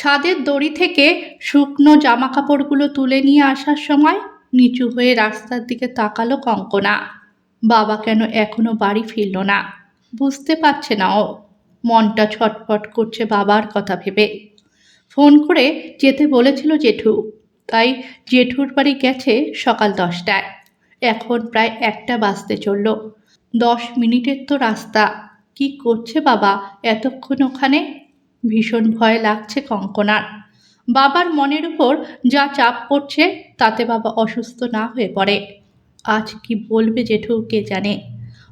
ছাদের দড়ি থেকে শুকনো জামাকাপড়গুলো তুলে নিয়ে আসার সময় নিচু হয়ে রাস্তার দিকে তাকালো কঙ্কনা। বাবা কেন এখনো বাড়ি ফিরল না, বুঝতে পারছে না ও। মনটা ছটফট করছে বাবার কথা ভেবে। ফোন করে যেতে বলেছিল জেঠু, তাই জেঠুর বাড়ি গেছে সকাল 10টায়। এখন প্রায় 1টা বাজতে চলল। 10 মিনিটের তো রাস্তা। কি করছে বাবা এতক্ষণ ওখানে? ভীষণ ভয় লাগছে কঙ্কনার। বাবার মনের উপর যা চাপ পড়ছে তাতে বাবা অসুস্থ না হয়ে পড়ে। আজ কি বলবে জেঠু কে জানে।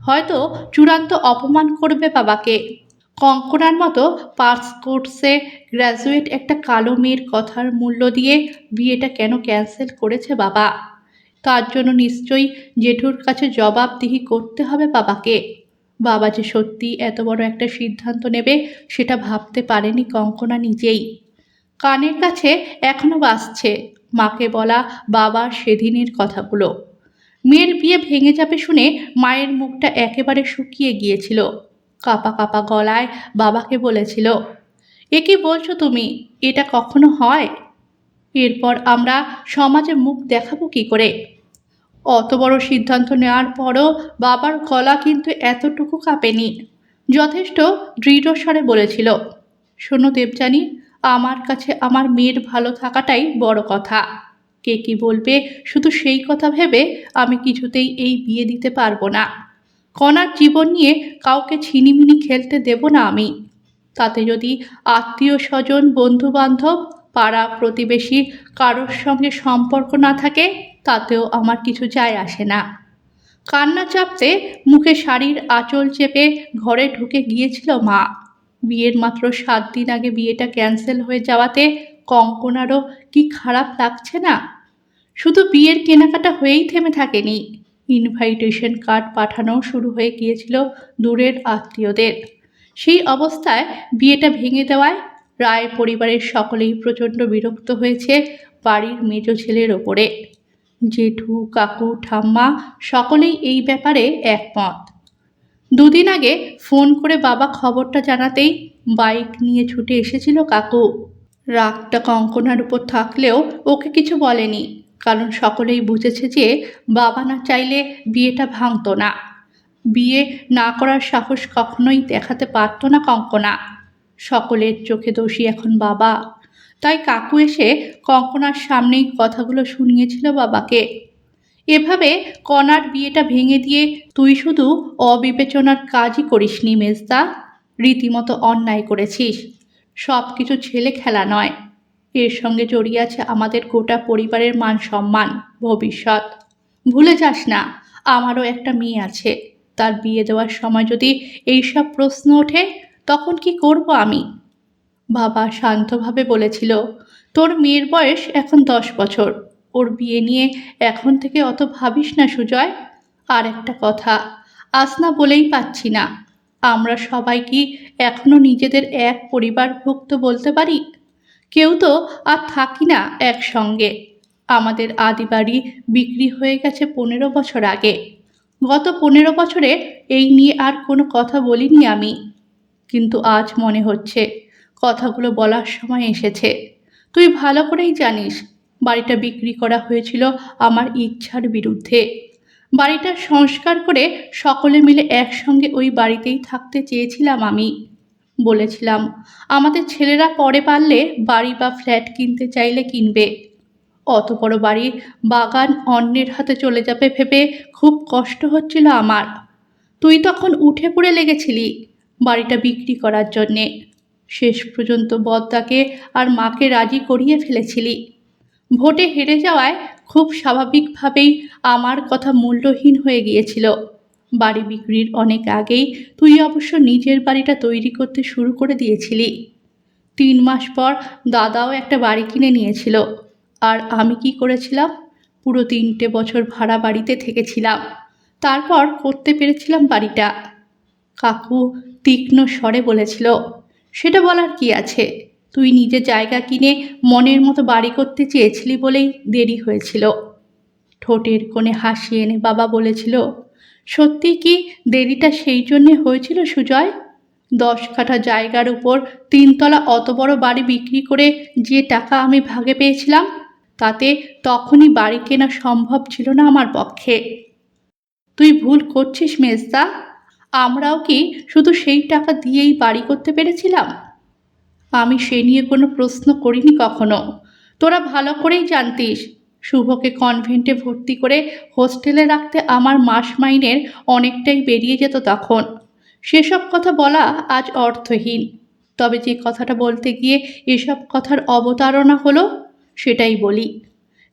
হয়তো চূড়ান্ত অপমান করবে বাবাকে। কঙ্কনার মতো পাস কোর্সে গ্র্যাজুয়েট একটা কালো মেয়ের কথার মূল্য দিয়ে বিয়েটা কেন ক্যান্সেল করেছে বাবা? তার জন্য নিশ্চয়ই জেঠুর কাছে জবাবদিহি করতে হবে বাবাকে। বাবা যে সত্যি এত বড় একটা সিদ্ধান্ত নেবে সেটা ভাবতে পারেনি কঙ্কনা নিজেই। কানের কাছে এখনো বাজছে মাকে বলা বাবার সেদিনের কথাগুলো। মেয়ের বিয়ে ভেঙে যাবে শুনে মায়ের মুখটা একেবারে শুকিয়ে গিয়েছিল। কাঁপা কাঁপা গলায় বাবাকে বলেছিল, এ কি বলছো তুমি? এটা কখনো হয়? এরপর আমরা সমাজে মুখ দেখাবো কি করে? অত বড় সিদ্ধান্ত নেওয়ার পরও বাবার গলা কিন্তু এতটুকু কাঁপেনি। যথেষ্ট দৃঢ় স্বরে বলেছিল, শোনো দেবযানী, আমার কাছে আমার মেয়ের ভালো থাকাটাই বড় কথা। কে কি বলবে শুধু সেই কথা ভেবে আমি কিছুতেই এই বিয়ে দিতে পারবো না। কণার জীবন নিয়ে কাউকে ছিনিমিনি খেলতে দেব না আমি। তাতে যদি আত্মীয় স্বজন বন্ধু বান্ধব পাড়া প্রতিবেশী কারোর সঙ্গে সম্পর্ক না থাকে তাতেও আমার কিছু যায় আসে না। কান্না চাপতে মুখে শাড়ির আঁচল চেপে ঘরে ঢুকে গিয়েছিল মা। বিয়ের মাত্র 7 দিন আগে বিয়েটা ক্যান্সেল হয়ে যাওয়াতে কঙ্কনারও কি খারাপ লাগছে না? শুধু বিয়ের কেনাকাটা হয়েই থেমে থাকেনি, ইনভাইটেশন কার্ড পাঠানো শুরু হয়ে গিয়েছিল দূরের আত্মীয়দের। সেই অবস্থায় বিয়েটা ভেঙে দেওয়ায় রায় পরিবারের সকলেই প্রচণ্ড বিরক্ত হয়েছে বাড়ির মেজ ছেলের ওপরে। জেঠু কাকু ঠাম্মা সকলেই এই ব্যাপারে একমত। 2 দিন আগে ফোন করে বাবা খবরটা জানাতেই বাইক নিয়ে ছুটে এসেছিল কাকু। রাগটা কঙ্কনার উপর থাকলেও ওকে কিছু বলেনি, কারণ সকলেই বুঝেছে যে বাবা না চাইলে বিয়েটা ভাঙতো না। বিয়ে না করার সাহস কখনোই দেখাতে পারত না কঙ্কনা। সকলের চোখে দোষী এখন বাবা। তাই কাকু এসে কঙ্কনার সামনেই কথাগুলো শুনিয়েছিল বাবাকে। এভাবে কণার বিয়েটা ভেঙে দিয়ে তুই শুধু অবিবেচনার কাজই করিসনি মেজদা, রীতিমতো অন্যায় করেছিস। সব কিছু ছেলে খেলা নয়, এর সঙ্গে জড়িয়ে আছে আমাদের গোটা পরিবারের মান সম্মান, ভবিষ্যৎ। ভুলে যাস না আমারও একটা মেয়ে আছে। তার বিয়ে দেওয়ার সময় যদি এইসব প্রশ্ন ওঠে তখন কি করব আমি? বাবা শান্তভাবে বলেছিল, তোর মেয়ের বয়স এখন 10 বছর। ওর বিয়ে নিয়ে এখন থেকে অত ভাবিস না সুজয়। আর একটা কথা, আজ না বলেই পাচ্ছি না, আমরা সবাই কি এখনো নিজেদের এক পরিবারভুক্ত বলতে পারি? কেউ তো আর থাকি না একসঙ্গে। আমাদের আদি বাড়ি বিক্রি হয়ে গেছে 15 বছর আগে। গত 15 বছরে এই নিয়ে আর কোনো কথা বলিনি আমি, কিন্তু আজ মনে হচ্ছে কথাগুলো বলার সময় এসেছে। তুই ভালো করেই জানিস বাড়িটা বিক্রি করা হয়েছিল আমার ইচ্ছার বিরুদ্ধে। বাড়িটা সংস্কার করে সকলে মিলে একসঙ্গে ওই বাড়িতেই থাকতে চেয়েছিলাম আমি। বলেছিলাম আমাদের ছেলেরা পরে পারলে বাড়ি বা ফ্ল্যাট কিনতে চাইলে কিনবে। অত বড় বাড়ি বাগান অন্যের হাতে চলে যাবে ভেবে খুব কষ্ট হচ্ছিল আমার। তুই তখন উঠে পড়ে লেগেছিলি বাড়িটা বিক্রি করার জন্যে। শেষ পর্যন্ত বদ্দাকে আর মাকে রাজি করিয়ে ফেলেছিলি। ভোটে হেরে যাওয়ায় খুব স্বাভাবিকভাবেই আমার কথা মূল্যহীন হয়ে গিয়েছিল। বাড়ি বিক্রির অনেক আগেই তুই অবশ্য নিজের বাড়িটা তৈরি করতে শুরু করে দিয়েছিলি। 3 মাস পর দাদাও একটা বাড়ি কিনে নিয়েছিল। আর আমি কি করেছিলাম? পুরো 3টে বছর ভাড়া বাড়িতে থেকেছিলাম, তারপর করতে পেরেছিলাম বাড়িটা। কাকু তীক্ষ্ণ স্বরে বলেছিল, সেটা বলার কি আছে? তুই নিজে জায়গা কিনে মনের মতো বাড়ি করতে চেয়েছিলি বলেই দেরি হয়েছিল। ঠোঁটের কোণে হাসি এনে বাবা বলেছিল, সত্যি কি দেরিটা সেই জন্যে হয়েছিল সুজয়? 10 কাঠা জায়গার উপর 3 তলা অত বড় বাড়ি বিক্রি করে যে টাকা আমি ভাগে পেয়েছিলাম, তাতে তখনই বাড়ি কেনা সম্ভব ছিল না আমার পক্ষে। তুই ভুল করছিস মেজদা। আমরাও কি শুধু সেই টাকা দিয়েই বাড়ি করতে পেরেছিলাম? আমি সে নিয়ে কোনো প্রশ্ন করিনি কখনো। তোরা ভালো করেই জানতিস শুভকে কনভেন্টে ভর্তি করে হোস্টেলে রাখতে আমার মাস মাইনের অনেকটাই বেরিয়ে যেত তখন। সেসব কথা বলা আজ অর্থহীন। তবে যে কথাটা বলতে গিয়ে এসব কথার অবতারণা হলো, সেটাই বলি।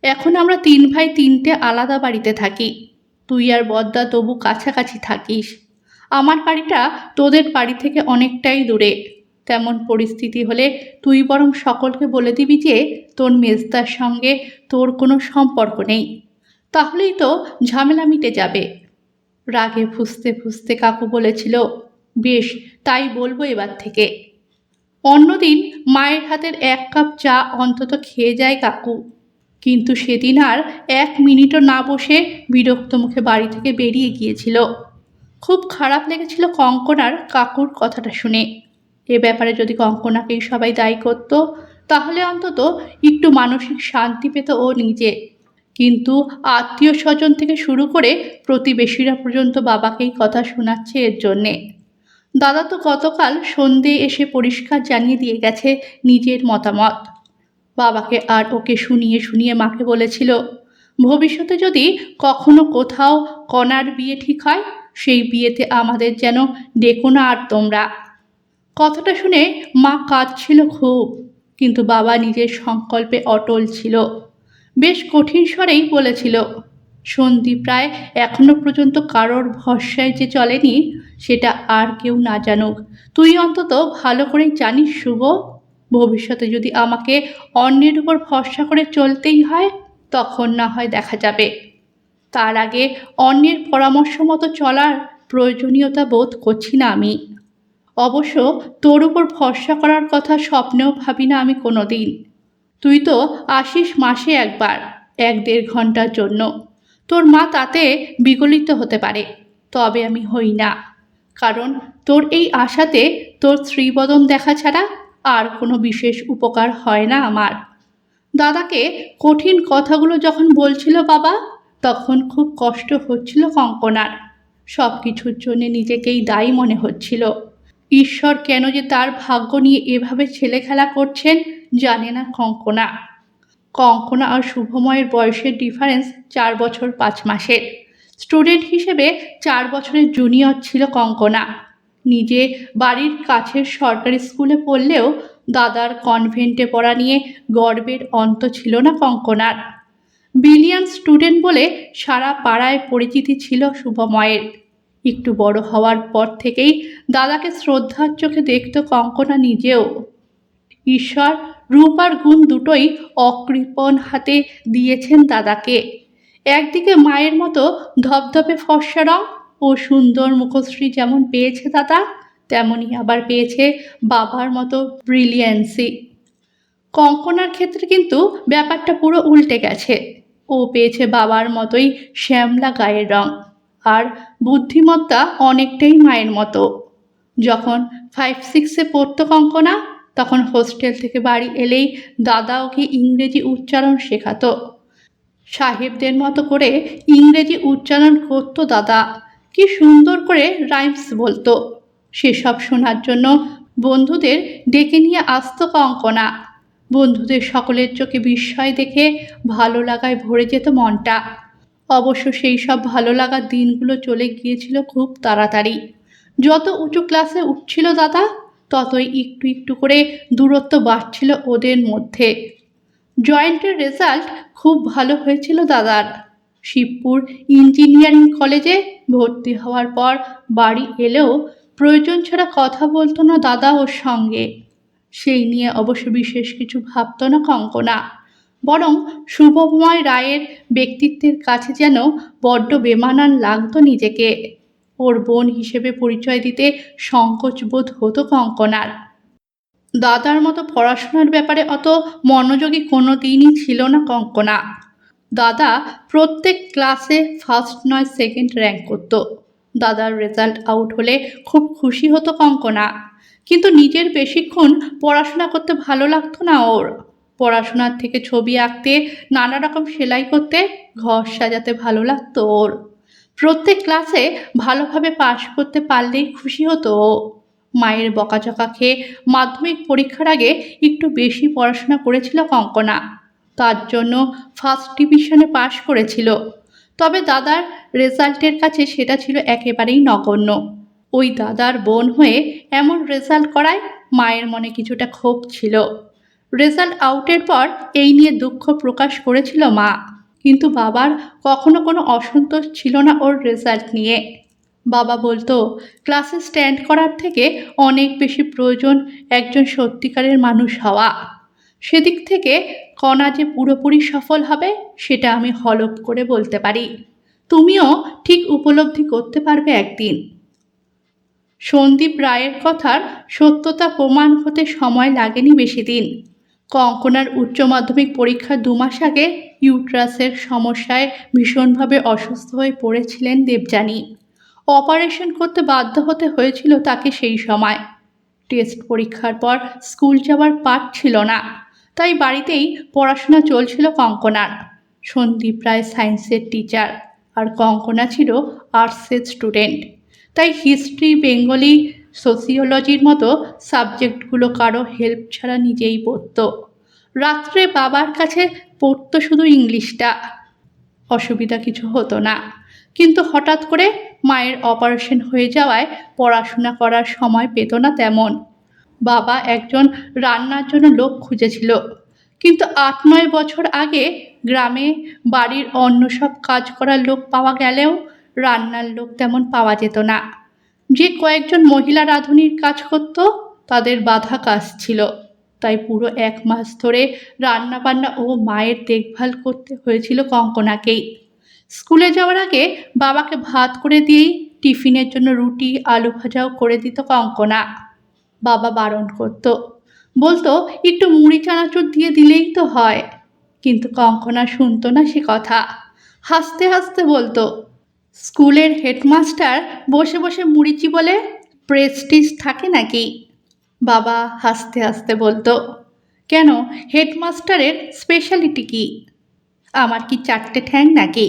এখন আমরা 3 ভাই 3টে আলাদা বাড়িতে থাকি। তুই আর বদ্দা তবু কাছাকাছি থাকিস। আমার বাড়িটা তোদের বাড়ি থেকে অনেকটাই দূরে। তেমন পরিস্থিতি হলে তুই বরং সকলকে বলে দিবি যে তোর মেজদার সঙ্গে তোর কোনো সম্পর্ক নেই। তাহলেই তো ঝামেলা মিটে যাবে। রাগে ফুঁসতে ফুঁসতে কাকু বলেছিল, বেশ, তাই বলবো এবার থেকে। অন্যদিন মায়ের হাতের 1 কাপ চা অন্তত খেয়ে যায় কাকু, কিন্তু সেদিন আর 1 মিনিটও না বসে বিরক্ত মুখে বাড়ি থেকে বেরিয়ে গিয়েছিল। খুব খারাপ লেগেছিল কঙ্কনার কাকুর কথাটা শুনে। এ ব্যাপারে যদি কঙ্কনাকেই সবাই দায়ী করত, তাহলে অন্তত একটু মানসিক শান্তি পেত ও নিজে। কিন্তু আত্মীয় স্বজন থেকে শুরু করে প্রতিবেশীরা পর্যন্ত বাবাকেই কথা শোনাচ্ছে এর জন্যে। দাদা তো গতকাল সন্ধে এসে পরিষ্কার জানিয়ে দিয়ে গেছে নিজের মতামত। বাবাকে আর ওকে শুনিয়ে শুনিয়ে মাকে বলেছিল, ভবিষ্যতে যদি কখনো কোথাও কণার বিয়ে ঠিক হয়, সেই বিয়েতে আমাদের যেন ডেকো না আর তোমরা। কথাটা শুনে মা কাঁদছিল খুব, কিন্তু বাবা নিজের সংকল্পে অটল ছিল। বেশ কঠিন স্বরেই বলেছিল, সন্ধি প্রায় এখনো পর্যন্ত কারোর ভরসায় যে চলেনি, সেটা আর কেউ না জানুক। তুই অন্তত ভালো করেই জানিস শুভ, ভবিষ্যতে যদি আমাকে অন্যের উপর ভরসা করে চলতেই হয়, তখন না হয় দেখা যাবে। তার আগে অন্যের পরামর্শ মতো চলার প্রয়োজনীয়তা বোধ করছি না আমি। অবশ্য তোর উপর ভরসা করার কথা স্বপ্নেও ভাবি না আমি কোনো দিন। তুই তো আসিস মাসে একবার, 1-1.5 ঘন্টার জন্য। তোর মা তাতে বিগলিত হতে পারে, তবে আমি হই না। কারণ তোর এই আশাতে তোর শ্রীবদন দেখা ছাড়া আর কোনো বিশেষ উপকার হয় না আমার। দাদাকে কঠিন কথাগুলো যখন বলছিল বাবা, তখন খুব কষ্ট হচ্ছিল কঙ্কনার। সব কিছুর জন্য নিজেকেই দায়ী মনে হচ্ছিল। ঈশ্বর কেন যে তার ভাগ্য নিয়ে এভাবে ছেলেখেলা করছেন জানে না কঙ্কনা। কঙ্কনা আর শুভময়ের বয়সের ডিফারেন্স 4 বছর 5 মাসের। স্টুডেন্ট হিসেবে 4 বছরের জুনিয়র ছিল কঙ্কনা। নিজে বাড়ির কাছের সরকারি স্কুলে পড়লেও দাদার কনভেন্টে পড়া নিয়ে গর্বের অন্ত ছিল না কঙ্কনার। ব্রিলিয়ান্ট স্টুডেন্ট বলে সারা পাড়ায় পরিচিতি ছিল শুভময়ের। একটু বড় হওয়ার পর থেকেই দাদাকে শ্রদ্ধার চোখে দেখত কঙ্কনা নিজেও। ঈশ্বর রূপ আর গুণ দুটোই অকৃপণ হাতে দিয়েছেন দাদাকে। একদিকে মায়ের মতো ধবধবে ফর্সা রং ও সুন্দর মুখশ্রী যেমন পেয়েছে দাদা, তেমনই আবার পেয়েছে বাবার মতো ব্রিলিয়েন্সি। কঙ্কনার ক্ষেত্রে কিন্তু ব্যাপারটা পুরো উল্টে গেছে। ও পেয়েছে বাবার মতোই শ্যামলা গায়ের রং, আর বুদ্ধিমত্তা অনেকটাই মায়ের মতো। যখন 5-6-এ পড়তো কঙ্কনা, তখন হোস্টেল থেকে বাড়ি এলেই দাদা ওকে ইংরেজি উচ্চারণ শেখাতো। সাহেবদের মতো করে ইংরেজি উচ্চারণ করতো দাদা। কি সুন্দর করে রাইমস বলতো। সেসব শোনার জন্য বন্ধুদের ডেকে নিয়ে আসতো কঙ্কনা। বন্ধুদের সকলের চোখে বিস্ময় দেখে ভালো লাগায় ভরে যেত মনটা। অবশ্য সেই সব ভালো লাগার দিনগুলো চলে গিয়েছিল খুব তাড়াতাড়ি। যত উঁচু ক্লাসে উঠছিল দাদা, ততই একটু একটু করে দূরত্ব বাড়ছিল ওদের মধ্যে। জয়েন্টের রেজাল্ট খুব ভালো হয়েছিল দাদার। শিবপুর ইঞ্জিনিয়ারিং কলেজে ভর্তি হওয়ার পর বাড়ি এলেও প্রয়োজন ছাড়া কথা বলতো না দাদা ওর সঙ্গে। সেই নিয়ে অবশ্য বিশেষ কিছু ভাবত না কঙ্কনা, বরং শুভময় রায়ের ব্যক্তিত্বের কাছে যেন বড্ড বেমানান লাগতো নিজেকে। ওর বোন হিসেবে পরিচয় দিতে সংকোচ বোধ হতো কঙ্কনার। দাদার মতো পড়াশোনার ব্যাপারে অত মনোযোগী কোনো দিনই ছিল না কঙ্কনা। দাদা প্রত্যেক ক্লাসে ফার্স্ট নয় সেকেন্ড র্যাঙ্ক করত। দাদার রেজাল্ট আউট হলে খুব খুশি হতো কঙ্কনা। কিন্তু নিজের বেশিক্ষণ পড়াশোনা করতে ভালো লাগতো না ওর। পড়াশোনার থেকে ছবি আঁকতে, নানা রকম সেলাই করতে, ঘর সাজাতে ভালো লাগতো ওর। প্রত্যেক ক্লাসে ভালোভাবে পাশ করতে পারলেই খুশি হতো ও। মায়ের বকাঝকা খেয়ে মাধ্যমিক পরীক্ষার আগে একটু বেশি পড়াশোনা করেছিল কঙ্কনা। তার জন্য ফার্স্ট ডিভিশনে পাশ করেছিল। তবে দাদার রেজাল্টের কাছে সেটা ছিল একেবারেই নগণ্য। ওই দাদার বোন হয়ে এমন রেজাল্ট করায় মায়ের মনে কিছুটা ক্ষোভ ছিল। রেজাল্ট আউটের পর এই নিয়ে দুঃখ প্রকাশ করেছিল মা। কিন্তু বাবার কখনো কোনো অসন্তোষ ছিল না ওর রেজাল্ট নিয়ে। বাবা বলতো, ক্লাসে স্ট্যান্ড করার থেকে অনেক বেশি প্রয়োজন একজন সত্যিকারের মানুষ হওয়া। সেদিক থেকে কণা যে পুরোপুরি সফল হবে সেটা আমি হলফ করে বলতে পারি। তুমিও ঠিক উপলব্ধি করতে পারবে একদিন। সন্দীপ রায়ের কথার সত্যতা প্রমাণ হতে সময় লাগেনি বেশি দিন। কঙ্কনার উচ্চ মাধ্যমিক পরীক্ষার 2 মাস আগে ইউট্রাসের সমস্যায় ভীষণভাবে অসুস্থ হয়ে পড়েছিলেন দেবযানী। অপারেশন করতে বাধ্য হতে হয়েছিল তাকে সেই সময়। টেস্ট পরীক্ষার পর স্কুল যাওয়ার পাট ছিল না, তাই বাড়িতেই পড়াশোনা চলছিল কঙ্কনার। সন্দীপ রায় সায়েন্সের টিচার আর কঙ্কনা ছিল আর্টসের স্টুডেন্ট, তাই হিস্ট্রি, বেঙ্গলি, সোসিওলজির মতো সাবজেক্টগুলো কারো হেল্প ছাড়া নিজেই পড়ত। রাত্রে বাবার কাছে পড়তো শুধু ইংলিশটা। অসুবিধা কিছু হতো না, কিন্তু হঠাৎ করে মায়ের অপারেশন হয়ে যাওয়ায় পড়াশোনা করার সময় পেত না তেমন। বাবা একজন রান্নার জন্য লোক খুঁজেছিল, কিন্তু 8-9 বছর আগে গ্রামে বাড়ির অন্য সব কাজ করার লোক পাওয়া গেলেও রান্নার লোক তেমন পাওয়া যেত না। যে কয়েকজন মহিলা রাঁধুনির কাজ করত তাদের বাঁধা কাজ ছিল, তাই পুরো 1 মাস ধরে রান্নাবান্না ও মায়ের দেখভাল করতে হয়েছিল কঙ্কনাকেই। স্কুলে যাওয়ার আগে বাবাকে ভাত করে দিয়েই টিফিনের জন্য রুটি, আলু ভাজাও করে দিত কঙ্কনা। বাবা বারণ করত, বলতো একটু মুড়ি চানাচুর দিয়ে দিলেই তো হয়। কিন্তু কঙ্কনা শুনতো না সে কথা। হাসতে হাসতে বলতো, স্কুলের হেডমাস্টার বসে বসে মুড়িচি বলে প্রেস্টিজ থাকে নাকি? বাবা হাসতে হাসতে বলতো, কেন, হেডমাস্টারের স্পেশালিটি কি? আমার কি 4টে ঠ্যাং নাকি?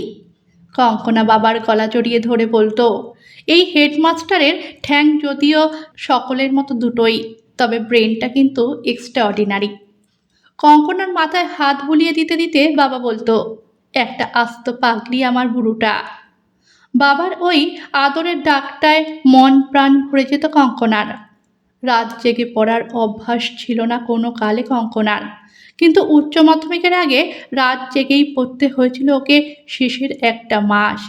কঙ্কনা বাবার গলা জড়িয়ে ধরে বলতো, এই হেডমাস্টারের ঠ্যাং যদিও সকলের মতো দুটোই, তবে ব্রেনটা কিন্তু এক্সট্রা অর্ডিনারি। কঙ্কনার মাথায় হাত বুলিয়ে দিতে দিতে বাবা বলতো, একটা আস্ত পাগলি আমার বুড়োটা। বাবার ওই আদরের ডাকটায় মন প্রাণ ভরে যেত কঙ্কনার। রাত জেগে পড়ার অভ্যাস ছিল না কোনো কালে কঙ্কনার, কিন্তু উচ্চ মাধ্যমিকের আগে রাত জেগেই পড়তে হয়েছিল ওকে শেষের একটা মাস।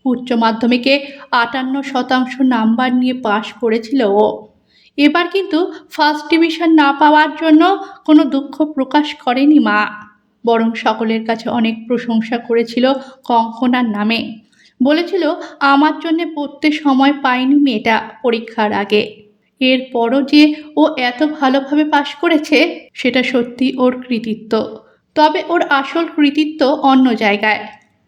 উচ্চ মাধ্যমিকে 58% নাম্বার নিয়ে পাশ করেছিল ও। এবার কিন্তু ফার্স্ট ডিভিশন না পাওয়ার জন্য কোনো দুঃখ প্রকাশ করেনি মা, বরং সকলের কাছে অনেক প্রশংসা করেছিল কঙ্কনার নামে। বলেছিল, আমার জন্যে পড়তে সময় পায়নি মেয়েটা পরীক্ষার আগে। এরপরও যে ও এত ভালোভাবে পাশ করেছে সেটা সত্যি ওর কৃতিত্ব। তবে ওর আসল কৃতিত্ব অন্য জায়গায়।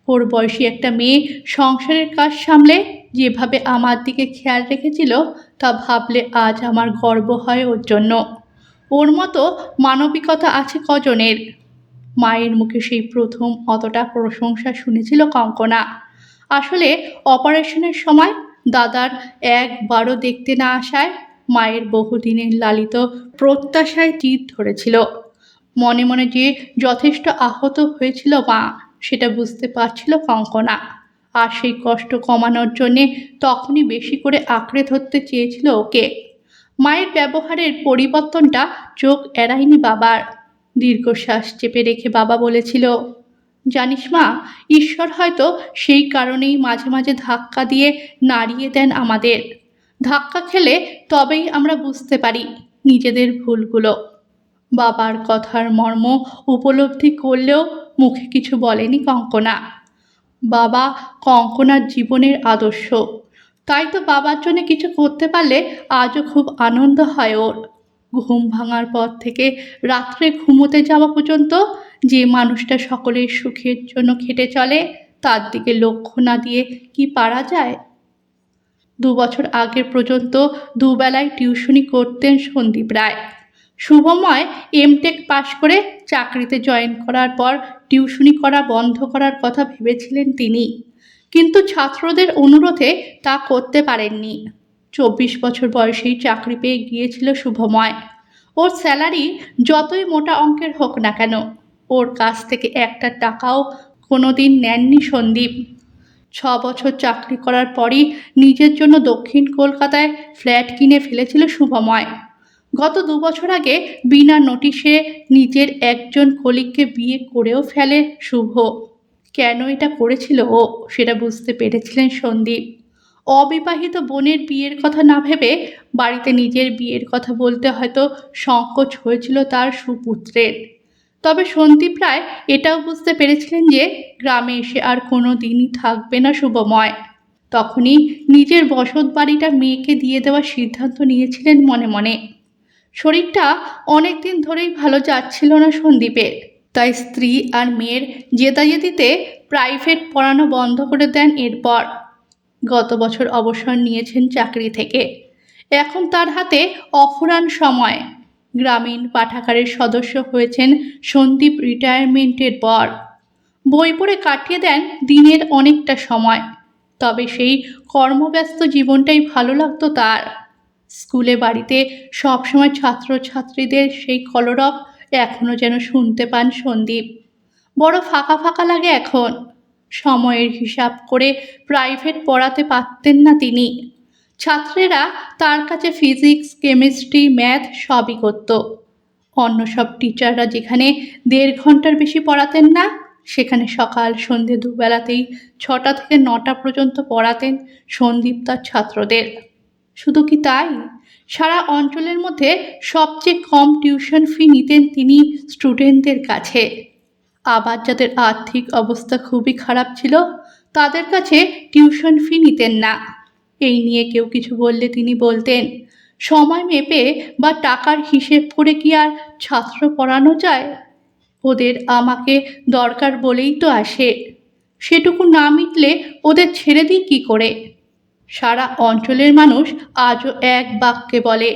ওর বয়সী একটা মেয়ে সংসারের কাজ সামলে যেভাবে আমার দিকে খেয়াল রেখেছিল তা ভাবলে আজ আমার গর্ব হয় ওর জন্য। ওর মতো মানবিকতা আছে কজনের? মায়ের মুখে সেই প্রথম অতটা প্রশংসা শুনেছিল কঙ্কনা। আসলে অপারেশনের সময় দাদার একবারও দেখতে না আসায় মায়ের বহুদিনের লালিত প্রত্যাশায় জিদ ধরেছিল। মনে মনে যে যথেষ্ট আহত হয়েছিল মা, সেটা বুঝতে পারছিল কঙ্কনা। আর সেই কষ্ট কমানোর জন্যে তখনই বেশি করে আঁকড়ে ধরতে চেয়েছিল ওকে। মায়ের ব্যবহারের পরিবর্তনটা চোখ এড়ায়নি বাবার। দীর্ঘশ্বাস চেপে রেখে বাবা বলেছিল, জানিস মা, ঈশ্বর হয়তো সেই কারণেই মাঝে মাঝে ধাক্কা দিয়ে নাড়িয়ে দেন আমাদের। ধাক্কা খেলে তবেই আমরা বুঝতে পারি নিজেদের ভুলগুলো। বাবার কথার মর্ম উপলব্ধি করলেও মুখে কিছু বলেনি কঙ্কনা। বাবা কঙ্কনার জীবনের আদর্শ, তাই তো বাবার জন্য কিছু করতে পারলে আজও খুব আনন্দ হয় ওর। ঘুম ভাঙার পর থেকে রাত্রে ঘুমোতে যাওয়া পর্যন্ত যে মানুষটা সকলের সুখের জন্য খেটে চলে তার দিকে লক্ষ্য না দিয়ে কি পারা যায়? ২ বছর আগে পর্যন্ত দুবেলায় টিউশনি করতেন সন্দীপ রায়। শুভময় এমটেক পাশ করে চাকরিতে জয়েন করার পর টিউশনি করা বন্ধ করার কথা ভেবেছিলেন তিনি, কিন্তু ছাত্রদের অনুরোধে তা করতে পারেননি। ২৪ বছর বয়সেই চাকরি পেয়ে গিয়েছিল শুভময়। ওর স্যালারি যতই মোটা অঙ্কের হোক না কেন, ওর কাছ থেকে একটা টাকাও কোনোদিন নেননি সন্দীপ। ৬ বছর চাকরি করার পরই নিজের জন্য দক্ষিণ কলকাতায় ফ্ল্যাট কিনে ফেলেছিল শুভময়। গত ২ বছর আগে বিনা নোটিশে নিজের একজন কলিগকে বিয়ে করেও ফেলে শুভ। কেন এটা করেছিল ও, সেটা বুঝতে পেরেছিলেন সন্দীপ। অবিবাহিত বোনের বিয়ের কথা না ভেবে বাড়িতে নিজের বিয়ের কথা বলতে হয়তো সংকোচ হয়েছিল তার সুপুত্রের। তবে সন্দীপ রায় এটাও বুঝতে পেরেছিলেন যে গ্রামে এসে আর কোনো দিনই থাকবে না শুভময়। তখনই নিজের বসত বাড়িটা মেয়েকে দিয়ে দেওয়ার সিদ্ধান্ত নিয়েছিলেন মনে মনে। শরীরটা অনেক দিন ধরেই ভালো যাচ্ছিল না সন্দীপের, তাই স্ত্রী আর মেয়ের জেদাজেদিতে প্রাইভেট পড়ানো বন্ধ করে দেন। এরপর গত বছর অবসর নিয়েছেন চাকরি থেকে। এখন তার হাতে অফুরান সময়। গ্রামীণ পাঠাগারের সদস্য হয়েছেন সন্দীপ রিটায়ারমেন্টের পর। বই পড়ে কাটিয়ে দেন দিনের অনেকটা সময়, তবে সেই কর্মব্যস্ত জীবনটাই ভালো লাগতো তার। স্কুলে বাড়িতে সবসময় ছাত্রছাত্রীদের সেই কলরব এখনও যেন শুনতে পান সন্দীপ। বড় ফাঁকা ফাঁকা লাগে এখন। সময়ের হিসাব করে প্রাইভেট পড়াতে পারতেন না তিনি। ছাত্রেরা তার কাছে ফিজিক্স, কেমিস্ট্রি, ম্যাথ সবই করত। অন্য সব টিচাররা যেখানে ১.৫ ঘন্টার বেশি পড়াতেন না, সেখানে সকাল সন্ধে দুবেলাতেই ৬টা থেকে ৯টা পর্যন্ত পড়াতেন সন্দীপ তার ছাত্রদের। শুধু কি তাই, সারা অঞ্চলের মধ্যে সবচেয়ে কম টিউশন ফি নিতেন তিনি স্টুডেন্টদের কাছে। আবার যাদের আর্থিক অবস্থা খুবই খারাপ ছিল, তাদের কাছে টিউশন ফি নিতেন না। এই নিয়ে কেউ কিছু বললে তিনি বলতেন, সময় মেপে বা টাকার হিসেব করে কি আর ছাত্র পড়ানো যায়? ওদের আমাকে দরকার বলেই তো আসে, সেটুকু না মিটলে ওদের ছেড়ে দিই কী করে? সারা অঞ্চলের মানুষ আজও এক বাক্যে বলে,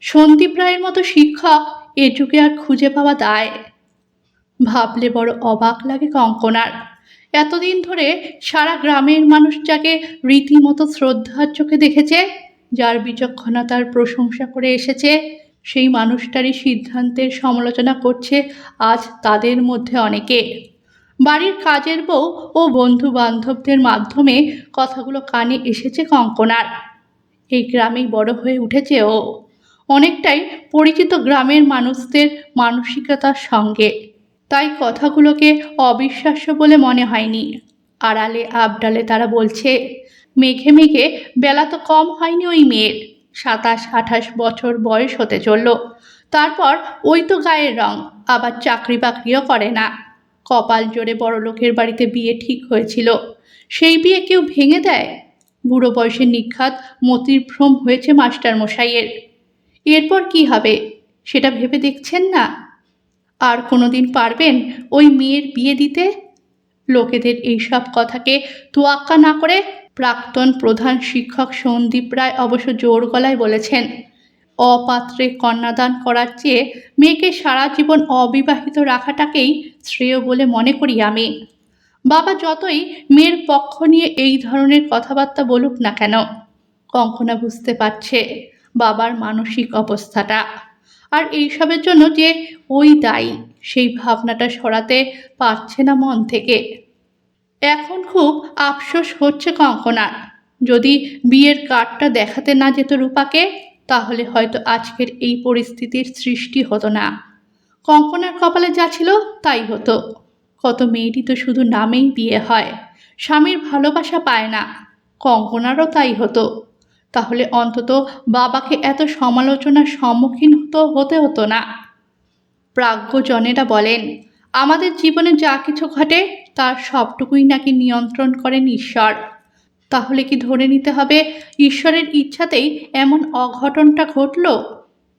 সন্দীপ রায়ের মতো শিক্ষক এ যুগে আর খুঁজে পাওয়া দায়। ভাবলে বড় অবাক লাগে কঙ্কনার। এতদিন ধরে সারা গ্রামের মানুষ যাকে রীতিমতো শ্রদ্ধার চোখে দেখেছে, যার বিচক্ষণতার প্রশংসা করে এসেছে, সেই মানুষটারই সিদ্ধান্তের সমালোচনা করছে আজ তাদের মধ্যে অনেকে। বাড়ির কাজের বউ ও বন্ধু বান্ধবদের মাধ্যমে কথাগুলো কানে এসেছে কঙ্কনার। এই গ্রামেই বড় হয়ে উঠেছে ও, অনেকটাই পরিচিত গ্রামের মানুষদের মানসিকতার সঙ্গে। তাই কথাগুলোকে অবিশ্বাস্য বলে মনে হয়নি। আড়ালে আবডালে তারা বলছে, মেঘে মেঘে বেলা তো কম হয়নি ওই মেয়ের, ২৭-২৮ বছর বয়স হতে চলল। তারপর ওই তো গায়ের রং, আবার চাকরি বাকরিও করে না। কপাল জোরে বড়লোকের বাড়িতে বিয়ে ঠিক হয়েছিল, সেই বিয়ে কেউ ভেঙে দেয়? বুড়ো বয়সে নিঘাত মতিভ্রম হয়েছে মাস্টারমশাইয়ের। এরপর কি হবে সেটা ভেবে দেখছেন না? আর কোনোদিন পারবেন ওই মেয়ের বিয়ে দিতে? লোকেদের এইসব কথাকে তোয়াক্কা না করে প্রাক্তন প্রধান শিক্ষক সন্দীপ রায় অবশ্য জোর গলায় বলেছেন, অপাত্রে কন্যাদান করার চেয়ে মেয়েকে সারা জীবন অবিবাহিত রাখাটাকেই শ্রেয় বলে মনে করি আমি। বাবা যতই মেয়ের পক্ষ নিয়ে এই ধরনের কথাবার্তা বলুক না কেন, কঙ্কনা বুঝতে পারছে বাবার মানসিক অবস্থাটা। আর এইসবের জন্য যে ওই দায়ী, সেই ভাবনাটা সরাতে পারছে না মন থেকে। এখন খুব আফসোস হচ্ছে কঙ্কনার। যদি বিয়ের কার্ডটা দেখাতে না যেত রূপাকে, তাহলে হয়তো আজকের এই পরিস্থিতির সৃষ্টি হতো না। কঙ্কনার কপালে যা ছিল তাই হতো। কত মেয়েরই তো শুধু নামেই বিয়ে হয়, স্বামীর ভালোবাসা পায় না। কঙ্কনারও তাই হতো। তাহলে অন্তত বাবাকে এত সমালোচনার সম্মুখীন হতে হতো না। প্রাজ্ঞজনেরা বলেন, আমাদের জীবনে যা কিছু ঘটে তার সবটুকুই নাকি নিয়ন্ত্রণ করেন ঈশ্বর। তাহলে কি ধরে নিতে হবে ঈশ্বরের ইচ্ছাতেই এমন অঘটনটা ঘটল?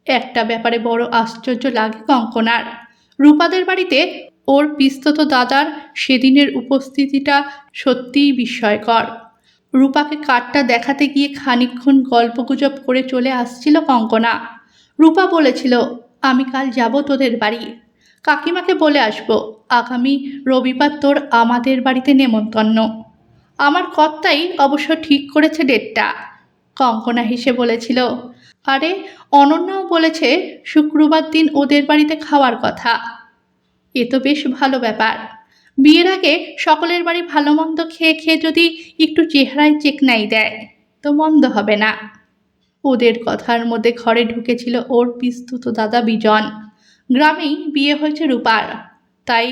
একটা ব্যাপারে বড় আশ্চর্য লাগে কঙ্কনার। রূপাদের বাড়িতে ওর পিস্তত দাদার সেদিনের উপস্থিতিটা সত্যিই বিস্ময়কর। রূপাকে কার্ডটা দেখাতে গিয়ে খানিকক্ষণ গল্পগুজব করে চলে আসছিল কঙ্কনা। রূপা বলেছিল, আমি কাল যাব তোদের বাড়ি, কাকিমাকে বলে আসবো আগামী রবিবার তোর আমাদের বাড়িতে নেমন্তন্ন। আমার কর্তাই অবশ্য ঠিক করেছে ডেটটা। কঙ্কনা হেসে বলেছিল, আরে অনন্যাও বলেছে শুক্রবার দিন ওদের বাড়িতে খাওয়ার কথা। এ তো বেশ ভালো ব্যাপার। বিয়ের আগে সকলের বাড়ি ভালো মন্দ খেয়ে খেয়ে যদি একটু চেহারায় চেকনাই দেয় তো মন্দ হবে না। ওদের কথার মধ্যে ঘরে ঢুকেছিল ওর পিস্তুত দাদা বিজন। গ্রামেই বিয়ে হয়েছে রূপার, তাই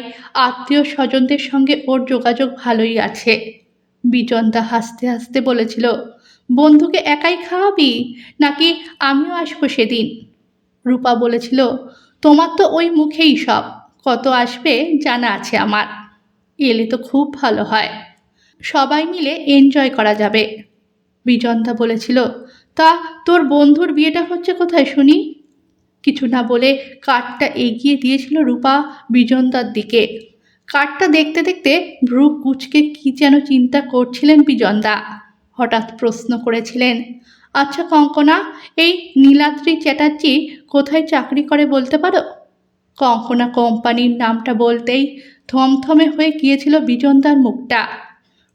আত্মীয় স্বজনদের সঙ্গে ওর যোগাযোগ ভালোই আছে। বিজনদা হাসতে হাসতে বলেছিল, বন্ধুকে একাই খাওয়াবি নাকি আমিও আসবো সেদিন? রূপা বলেছিল, তোমার তো ওই মুখেই সব, কত আসবে জানা আছে আমার। এলে তো খুব ভালো হয়, সবাই মিলে এনজয় করা যাবে। বিজনদা বলেছিল, তা তোর বন্ধুর বিয়েটা হচ্ছে কোথায় শুনি? কিছু না বলে কার্ডটা এগিয়ে দিয়েছিল রূপা বিজনদার দিকে। কার্ডটা দেখতে দেখতে ভ্রু কুঁচকে কি যেন চিন্তা করছিলেন বিজনদা। হঠাৎ প্রশ্ন করেছিলেন, আচ্ছা কঙ্কনা, এই নীলাদ্রি চ্যাটার্জি কোথায় চাকরি করে বলতে পারো? কঙ্কনা কোম্পানির নামটা বলতেই থমথমে হয়ে গিয়েছিল বিজনদার মুখটা।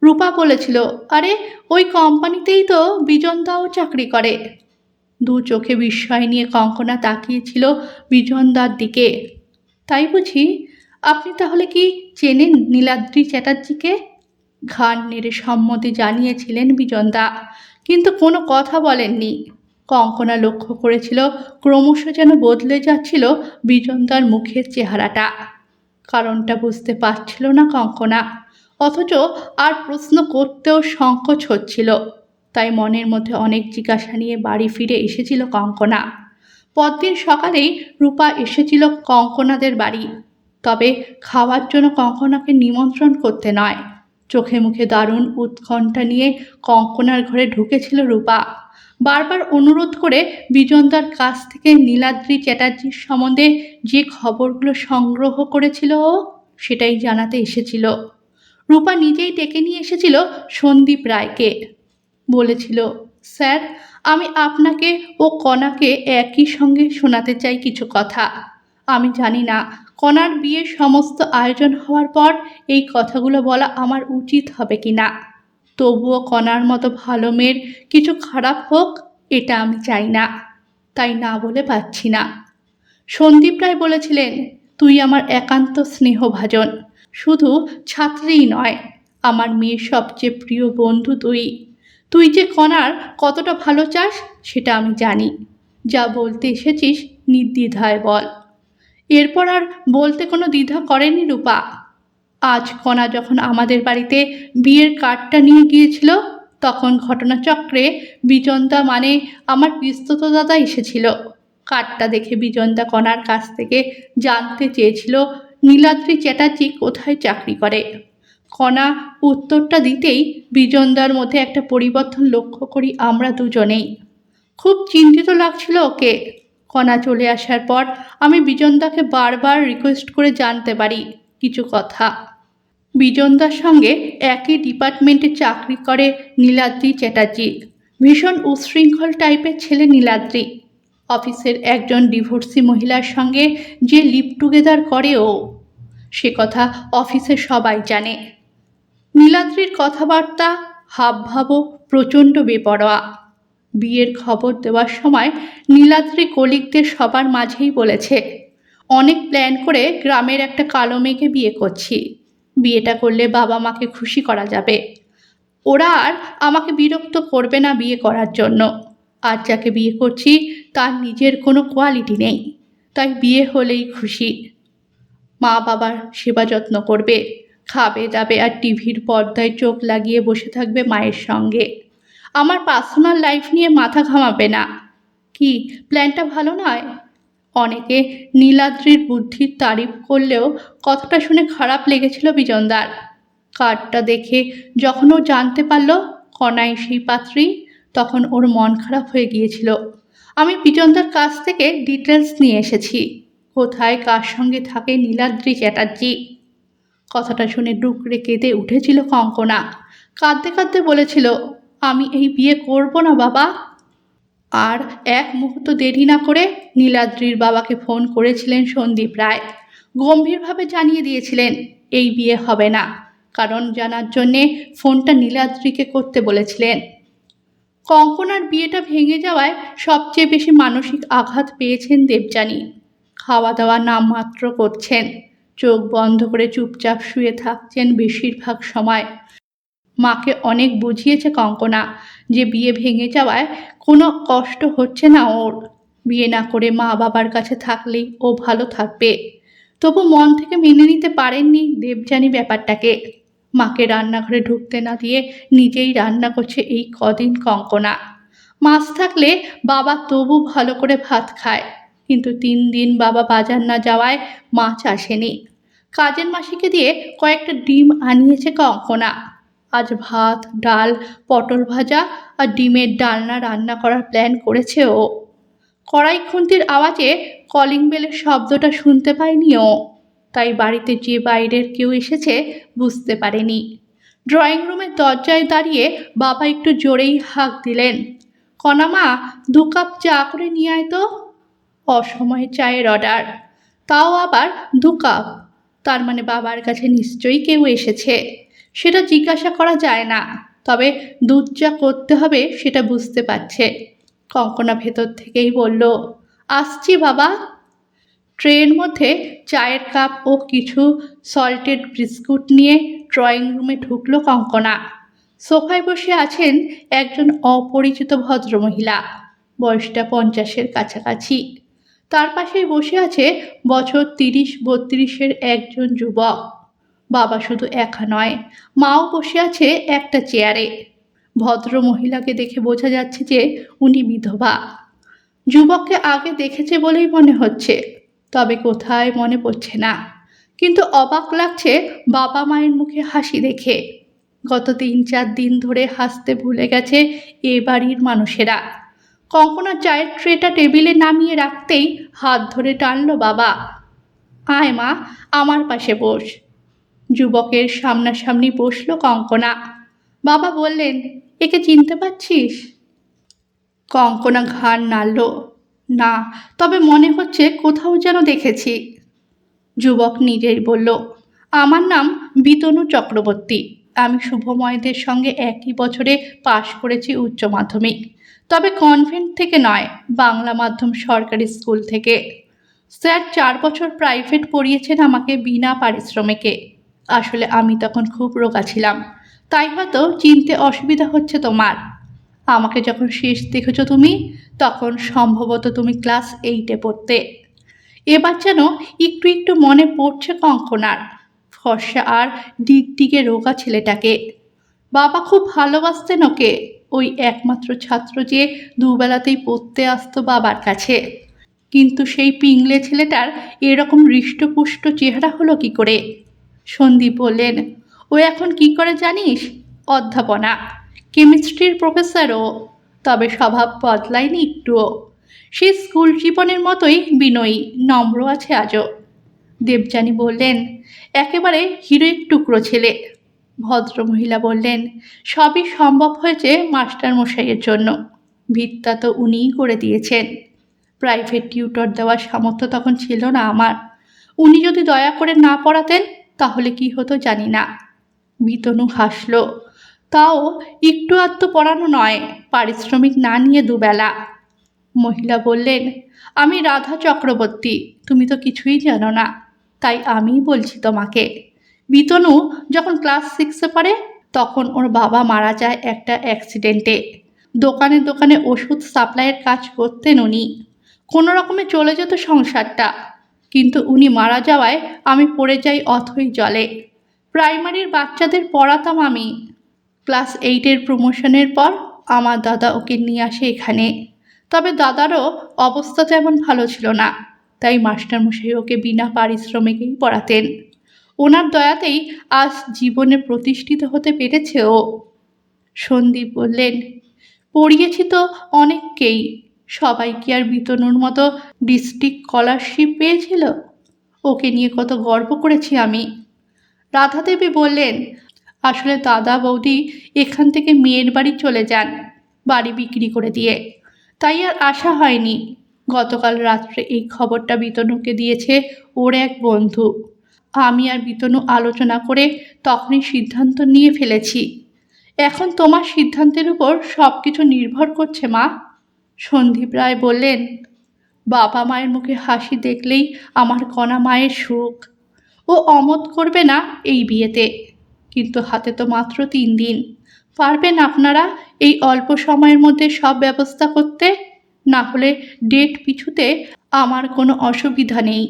রূপা বলেছিল, আরে ওই কোম্পানিতেই তো বিজনদাও চাকরি করে। দু চোখে বিস্ময় নিয়ে কঙ্কনা তাকিয়েছিল বিজনদার দিকে। তাই বুঝি? আপনি তাহলে কি চেনেন নীলাদ্রি চ্যাটার্জিকে? ঘাড় নেড়ে সম্মতি জানিয়েছিলেন বিজনদা, কিন্তু কোনো কথা বলেননি। কঙ্কনা লক্ষ্য করেছিল ক্রমশ যেন বদলে যাচ্ছিল বিজনদার মুখের চেহারাটা। কারণটা বুঝতে পারছিল না কঙ্কনা, অথচ আর প্রশ্ন করতেও সংকোচ হচ্ছিল। তাই মনের মধ্যে অনেক জিজ্ঞাসা নিয়ে বাড়ি ফিরে এসেছিল কঙ্কনা। পরদিন সকালেই রূপা এসেছিল কঙ্কনাদের বাড়ি, তবে খাওয়ার জন্য কঙ্কনাকে নিমন্ত্রণ করতে নয়। চোখে মুখে দারুণ উৎকণ্ঠা নিয়ে কঙ্কনার ঘরে ঢুকেছিল রূপা। বারবার অনুরোধ করে বিজনদার কাছ থেকে নীলাদ্রি চ্যাটার্জির সম্বন্ধে যে খবরগুলো সংগ্রহ করেছিল ও সেটাই জানাতে এসেছিল। রূপা নিজেই ডেকে নিয়ে এসেছিল সন্দীপ রায়কে। বলেছিল, স্যার, আমি আপনাকে ও কণাকে একই সঙ্গে শোনাতে চাই কিছু কথা। আমি জানি না কণার বিয়ের সমস্ত আয়োজন হওয়ার পর এই কথাগুলো বলা আমার উচিত হবে কি না, তবুও কণার মতো ভালো মেয়ের কিছু খারাপ হোক এটা আমি চাই না, তাই না বলে পাচ্ছি না। সন্দীপ রায় বলেছিলেন, তুই আমার একান্ত স্নেহভাজন, শুধু ছাত্রীই নয়, আমার মেয়ের সবচেয়ে প্রিয় বন্ধু তুই। তুই যে কণার কতটা ভালো চাস সেটা আমি জানি। যা বলতে এসেছিস নির্দ্বিধায় বল। এরপর আর বলতে কোনো দ্বিধা করেনি রূপা। আজ কণা যখন আমাদের বাড়িতে বিয়ের কার্ডটা নিয়ে গিয়েছিল, তখন ঘটনাচক্রে বিজনদা মানে আমার পিস্তত দাদা এসেছিল। কার্ডটা দেখে বিজনদা কণার কাছ থেকে জানতে চেয়েছিল নীলাদ্রি চ্যাটার্জি কোথায় চাকরি করে। কণা উত্তরটা দিতেই বিজনদার মধ্যে একটা পরিবর্তন লক্ষ্য করি আমরা দুজনেই। খুব চিন্তিত লাগছিল ওকে। কণা চলে আসার পর আমি বিজনদাকে বারবার রিকোয়েস্ট করে জানতে পারি কিছু কথা। বিজনদার সঙ্গে একই ডিপার্টমেন্টে চাকরি করে নীলাদ্রি চ্যাটার্জি। ভীষণ উচ্ছৃঙ্খল টাইপের ছেলে নীলাদ্রি। অফিসের একজন ডিভোর্সি মহিলার সঙ্গে যে লিভ টুগেদার করে ও, সে কথা অফিসে সবাই জানে। নীলাদ্রির কথাবার্তা হাবভাবও প্রচণ্ড বেপরোয়া। বিয়ের খবর দেওয়ার সময় নীলাদ্রি কলিগদের সবার মাঝেই বলেছে, অনেক প্ল্যান করে গ্রামের একটা কালো মেয়েকে বিয়ে করছি। বিয়েটা করলে বাবা মাকে খুশি করা যাবে। ওরা আর আমাকে বিরক্ত করবে না বিয়ে করার জন্য। আর যাকে বিয়ে করছি তার নিজের কোনো কোয়ালিটি নেই, তাই বিয়ে হলেই খুশি। মা বাবার সেবা যত্ন করবে, খাবে দাবে আর টিভির পর্দায় চোখ লাগিয়ে বসে থাকবে মায়ের সঙ্গে। আমার পার্সোনাল লাইফ নিয়ে মাথা ঘামাবে না। কি প্ল্যানটা ভালো নয়? অনেকে নীলাদ্রির বুদ্ধির তারিফ করলেও কথাটা শুনে খারাপ লেগেছিল বিজনদার। কার্ডটা দেখে যখন ও জানতে পারল কণাই সেই পাত্রী, তখন ওর মন খারাপ হয়ে গিয়েছিল। আমি বিজনদার কাছ থেকে ডিটেলস নিয়ে এসেছি, কোথায় কার সঙ্গে থাকে নীলাদ্রি চ্যাটার্জি। কথাটা শুনে ডুকরে কেঁদে উঠেছিল কঙ্কনা। কাঁদতে কাঁদতে বলেছিল, আমি এই বিয়ে করব না বাবা। আর এক মুহূর্ত দেরি না করে নীলাদ্রির বাবাকে ফোন করেছিলেন সন্দীপ রায়। গম্ভীরভাবে জানিয়ে দিয়েছিলেন এই বিয়ে হবে না, কারণ জানার জন্যে ফোনটা নীলাদ্রিকে করতে বলেছিলেন। কঙ্কনার বিয়েটা ভেঙে যাওয়ায় সবচেয়ে বেশি মানসিক আঘাত পেয়েছেন দেবযানী। খাওয়া দাওয়া নামমাত্র করছেন, চোখ বন্ধ করে চুপচাপ শুয়ে থাকছেন বেশিরভাগ সময়। মাকে অনেক বুঝিয়েছে কঙ্কনা যে বিয়ে ভেঙে যাওয়ায় কোনো কষ্ট হচ্ছে না ওর। বিয়ে না করে মা বাবার কাছে থাকলেই ও ভালো থাকবে। তবু মন থেকে মেনে নিতে পারেননি দেবযানী ব্যাপারটাকে। মাকে রান্নাঘরে ঢুকতে না দিয়ে নিজেই রান্না করছে এই কদিন কঙ্কনা। মাছ থাকলে বাবা তবু ভালো করে ভাত খায়, কিন্তু 3 দিন বাবা বাজার না যাওয়ায় মাছ আসেনি। কাজের মাসিকে দিয়ে কয়েকটা ডিম আনিয়েছে কঙ্কনা। আজ ভাত, ডাল, পটল ভাজা আর ডিমের ডালনা রান্না করার প্ল্যান করেছে ও। কড়াই খুন্তির আওয়াজে কলিং বেলের শব্দটা শুনতে পায়নি ও, তাই বাড়িতে যে বাইরের কেউ এসেছে বুঝতে পারেনি। ড্রয়িং রুমের দরজায় দাঁড়িয়ে বাবা একটু জোরেই হাঁক দিলেন, কণামা 2 কাপ চা করে নিয়ে আয় তো। অসময়ে চায়ের অর্ডার, তাও আবার 2 কাপ। তার মানে বাবার কাছে নিশ্চয়ই কেউ এসেছে। সেটা জিজ্ঞাসা করা যায় না, তবে দুধ চা করতে হবে সেটা বুঝতে পারছে। কঙ্কনা ভেতর থেকেই বলল, আসছি বাবা। ট্রের মধ্যে চায়ের কাপ ও কিছু সল্টেড বিস্কুট নিয়ে ড্রয়িং রুমে ঢুকলো কঙ্কনা। সোফায় বসে আছেন একজন অপরিচিত ভদ্রমহিলা, বয়সটা 50-এর কাছাকাছি। তার পাশেই বসে আছে বছর 30-32-এর একজন যুবক। বাবা শুধু একা নয়, মাও বসে আছে একটা চেয়ারে। ভদ্রমহিলাকে দেখে বোঝা যাচ্ছে যে উনি বিধবা। যুবককে আগে দেখেছে বলেই মনে হচ্ছে, তবে কোথায় মনে পড়ছে না। কিন্তু অবাক লাগছে বাবা মায়ের মুখে হাসি দেখে। গত 3-4 দিন ধরে হাসতে ভুলে গেছে এ বাড়ির মানুষেরা। কঙ্কনা চায়ের ট্রেটা টেবিলে নামিয়ে রাখতেই হাত ধরে টানল বাবা। আয় মা, আমার পাশে বস। যুবকের সামনাসামনি বসল কঙ্কনা। বাবা বললেন, একে চিনতে পারছিস? কঙ্কনা ঘাড় নাড়ল, না, তবে মনে হচ্ছে কোথাও যেন দেখেছি। যুবক নিজেই বলল, আমার নাম বিতনু চক্রবর্তী। আমি শুভময়দের সঙ্গে একই বছরে পাশ করেছি উচ্চ মাধ্যমিক, তবে কনভেন্ট থেকে নয়, বাংলা মাধ্যম সরকারি স্কুল থেকে। স্যার 4 বছর প্রাইভেট পড়িয়েছেন আমাকে বিনা পারিশ্রমিকে। আসলে আমি তখন খুব রোগা ছিলাম, তাই হয়তো চিনতে অসুবিধা হচ্ছে তোমার। আমাকে যখন শেষ দেখেছ তুমি, তখন সম্ভবত তুমি ক্লাস 8-এ পড়তে। এবার যেন একটু একটু মনে পড়ছে কঙ্কনার ফর্সা আর দিকদিকে রোগা ছেলেটাকে। বাবা খুব ভালোবাসতেন ওকে, ওই একমাত্র ছাত্র যে দুবেলাতেই পড়তে আসতো বাবার কাছে। কিন্তু সেই পিংলে ছেলেটার এরকম হৃষ্টপুষ্ট চেহারা হলো কি করে? সন্দীপ বললেন, ও এখন কি করে জানিস? অধ্যাপনা, কেমিস্ট্রির প্রফেসরও। তবে স্বভাব বদলায়নি একটুও। সে স্কুল জীবনের মতোই বিনয়ী, নম্র আছে আজও। দেবযানী বললেন, একেবারে হিরোইক টুকরো ছেলে। ভদ্রমহিলা বললেন, সবই সম্ভব হয়েছে মাস্টারমশাইয়ের জন্য। ভিত্তা তো উনিই করে দিয়েছেন। প্রাইভেট টিউটর দেওয়ার সামর্থ্য তখন ছিল না আমার। উনি যদি দয়া করে না পড়াতেন তাহলে কি হতো জানি না। বিতনু হাসল, তাও একটু আধটু পড়ানো নয়, পারিশ্রমিক না নিয়ে দুবেলা। মহিলা বললেন, আমি রাধা চক্রবর্তী, তুমি তো কিছুই জানো না, তাই আমিই বলছি তোমাকে। বিতনু যখন ক্লাস 6-এ পড়ে তখন ওর বাবা মারা যায় একটা অ্যাক্সিডেন্টে। দোকানে দোকানে ওষুধ সাপ্লাইয়ের কাজ করতেন উনি। কোনো রকমে চলে যেত সংসারটা, কিন্তু উনি মারা যাওয়ায় আমি পড়ে যাই অথই জলে। প্রাইমারির বাচ্চাদের পড়াতাম আমি। ক্লাস 8-এর প্রমোশনের পর আমার দাদা ওকে নিয়ে আসে এখানে। তবে দাদারও অবস্থা তেমন ভালো ছিল না, তাই মাস্টারমশাই ওকে বিনা পারিশ্রমিকেই পড়াতেন। ওনার দয়াতেই আজ জীবনে প্রতিষ্ঠিত হতে পেরেছে ও। সন্দীপ বললেন, পড়িয়েছি তো অনেককেই, সবাই কি আর বিতনুর মতো ডিস্ট্রিক্ট স্কলারশিপ পেয়েছিল? ওকে নিয়ে কত গর্ব করেছি আমি। রাধাদেবী বললেন, আসলে দাদা বৌদি এখান থেকে মেয়ের বাড়ি চলে যান, বাড়ি বিক্রি করে দিয়ে। তাই আর আসা হয়নি। গতকাল রাত্রে এই খবরটা বিতনুকে দিয়েছে ওর এক বন্ধু। আমি আর বিতনু আলোচনা করে তখনই সিদ্ধান্ত নিয়ে ফেলেছি। এখন তোমার সিদ্ধান্তের উপর সব কিছু নির্ভর করছে মা। সন্দীপ রায় বললেন। বাবা মায়ের মুখে হাসি দেখলেই আমার কণা মায়ের সুখ। ও অমত করবে না এই বিয়েতে, কিন্তু হাতে তো মাত্র 3 দিন। পারবেন আপনারা এই অল্প সময়ের মধ্যে সব ব্যবস্থা করতে? না হলে ডেট পিছুতে আমার কোনো অসুবিধা নেই।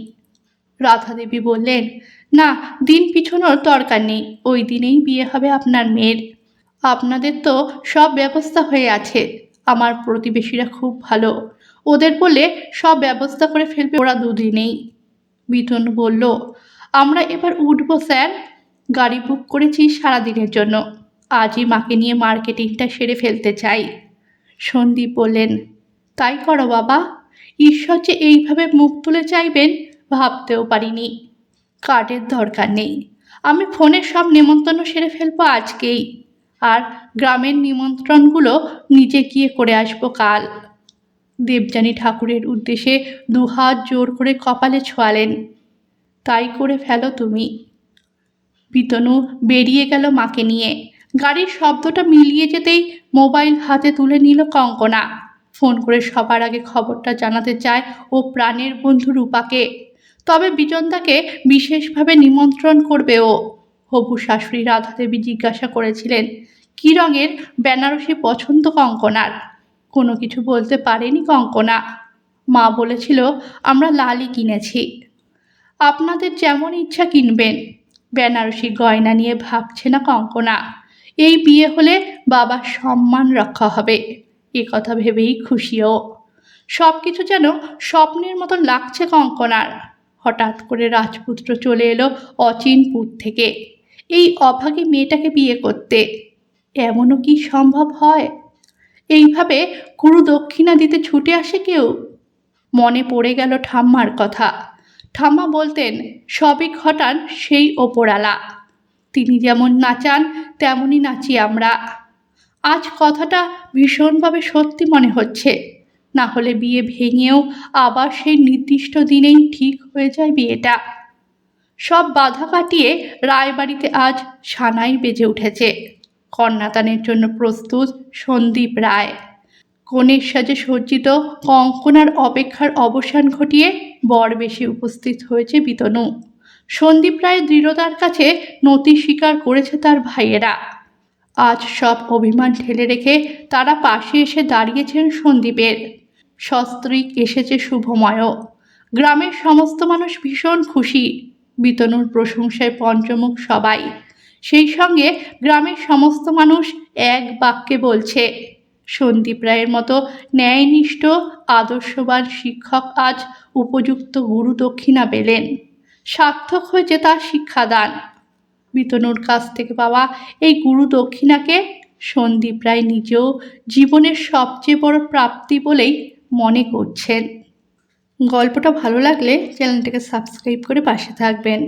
রাধা দেবী বললেন, না, দিন পিছনোর দরকার নেই, ওই দিনেই বিয়ে হবে আপনার মেয়ের। আপনাদের তো সব ব্যবস্থা হয়ে আছে। আমার প্রতিবেশীরা খুব ভালো, ওদের বলে সব ব্যবস্থা করে ফেলবে ওরা 2 দিনেই। বিতন বলল, আমরা এবার উঠবো স্যার, গাড়ি বুক করেছি সারাদিনের জন্য। আজই মাকে নিয়ে মার্কেটিংটা সেরে ফেলতে চাই। সন্দীপ বললেন, তাই করো বাবা, ঈশ্বর যে এইভাবে মুখ তুলে চাইবেন ভাবতেও পারিনি। কার্ডের দরকার নেই, আমি ফোনের সব নেমন্তন্ন সেরে ফেলবো আজকেই, আর গ্রামের নিমন্ত্রণগুলো নিজে গিয়ে করে আসবো কাল। দেবযানী ঠাকুরের উদ্দেশ্যে 2 হাত জোর করে কপালে ছোঁয়ালেন, তাই করে ফেলো তুমি। বিতনু বেরিয়ে গেল মাকে নিয়ে। গাড়ির শব্দটা মিলিয়ে যেতেই মোবাইল হাতে তুলে নিল কঙ্কনা। ফোন করে সবার আগে খবরটা জানাতে চায় ও প্রাণের বন্ধু রূপাকে। তবে বিজনদাকে বিশেষভাবে নিমন্ত্রণ করবে ও। হবু শাশুড়ি রাধা দেবী জিজ্ঞাসা করেছিলেন, কী রঙের বেনারসি পছন্দ কঙ্কনার। কোনো কিছু বলতে পারেনি কঙ্কনা। মা বলেছিল, আমরা লালই কিনেছি। আপনাদের যেমন ইচ্ছা কিনবেন। বেনারসি গয়না নিয়ে ভাবছে না কঙ্কনা। এই বিয়ে হলে বাবার সম্মান রক্ষা হবে, এ কথা ভেবেই খুশিও। সব কিছু যেন স্বপ্নের মতন লাগছে কঙ্কনার। হঠাৎ করে রাজপুত্র চলে এলো অচিনপুর থেকে এই অভাগী মেয়েটাকে বিয়ে করতে। এমনও কি সম্ভব হয়? এইভাবে গুরু দক্ষিণা দিতে ছুটে আসে কেউ? মনে পড়ে গেল ঠাম্মার কথা। ঠাম্মা বলতেন, সবই ঘটান সেই ওপরালা, তিনি যেমন নাচান তেমনই নাচি আমরা। আজ কথাটা ভীষণভাবে সত্যি মনে হচ্ছে। না হলে বিয়ে ভেঙেও আবার সেই নির্দিষ্ট দিনেই ঠিক হয়ে যায় বিয়েটা। সব বাধা কাটিয়ে রায়বাড়িতে আজ সানাই বেজে উঠেছে। কন্যাদানের জন্য প্রস্তুত সন্দীপ রায়। কনের সাজে সজ্জিত কঙ্কনার অপেক্ষার অবসান ঘটিয়ে বর বেশে উপস্থিত হয়েছে বিতনু। সন্দীপ রায়ের দৃঢ়তার কাছে নতি স্বীকার করেছে তার ভাইয়েরা। আজ সব অভিমান ঠেলে রেখে তারা পাশে এসে দাঁড়িয়েছেন সন্দীপের। সস্ত্রীক এসেছে শুভময়ও। গ্রামের সমস্ত মানুষ ভীষণ খুশি। বিতনুর প্রশংসায় পঞ্চমুখ সবাই। সেই সঙ্গে গ্রামের সমস্ত মানুষ এক বাক্যে বলছে, সন্দীপ রায়ের মতো ন্যায়নিষ্ঠ আদর্শবান শিক্ষক আজ উপযুক্ত গুরু দক্ষিণা পেলেন। সার্থক হয়েছে তার শিক্ষাদান। বিতনুর কাছ থেকে পাওয়া এই গুরু দক্ষিণাকে সন্দীপ রায় নিজেও জীবনের সবচেয়ে বড় প্রাপ্তি বলেই মনে করছেন। গল্পটা ভালো লাগলে চ্যানেলটাকে সাবস্ক্রাইব করে পাশে থাকবেন।